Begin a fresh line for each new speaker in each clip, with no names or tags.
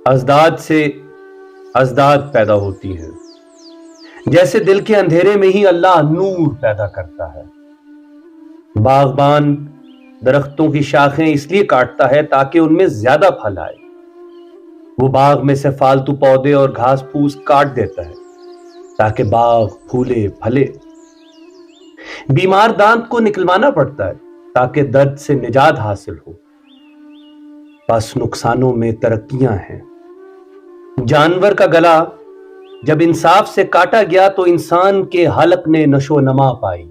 ازداد سے ازداد پیدا ہوتی ہیں، جیسے دل کے اندھیرے میں ہی اللہ نور پیدا کرتا ہے۔ باغبان درختوں کی شاخیں اس لیے کاٹتا ہے تاکہ ان میں زیادہ پھل آئے۔ وہ باغ میں سے فالتو پودے اور گھاس پھوس کاٹ دیتا ہے تاکہ باغ پھولے پھلے۔ بیمار دانت کو نکلوانا پڑتا ہے تاکہ درد سے نجات حاصل ہو۔ بس نقصانوں میں ترقیاں ہیں۔ جانور کا گلا جب انصاف سے کاٹا گیا تو انسان کے حلق نے نشو و نما پائی،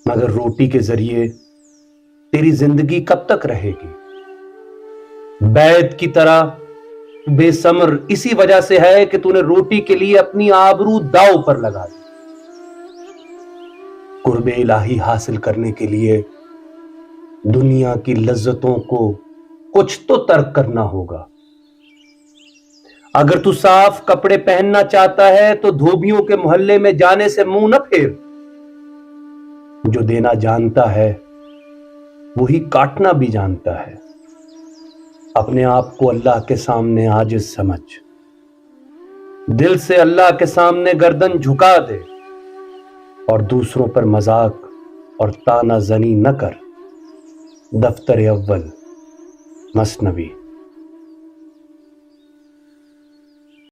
مگر روٹی کے ذریعے تیری زندگی کب تک رہے گی؟ بیت کی طرح بے ثمر اسی وجہ سے ہے کہ تو نے روٹی کے لیے اپنی آبرو داؤ پر لگا دی۔ قرب الہی حاصل کرنے کے لیے دنیا کی لذتوں کو کچھ تو ترک کرنا ہوگا۔ اگر تو صاف کپڑے پہننا چاہتا ہے تو دھوبیوں کے محلے میں جانے سے منہ نہ پھیر۔ جو دینا جانتا ہے وہی کاٹنا بھی جانتا ہے۔ اپنے آپ کو اللہ کے سامنے عاجز سمجھ، دل سے اللہ کے سامنے گردن جھکا دے، اور دوسروں پر مذاق اور طعنہ زنی نہ کر۔ دفتر اول مثنوی۔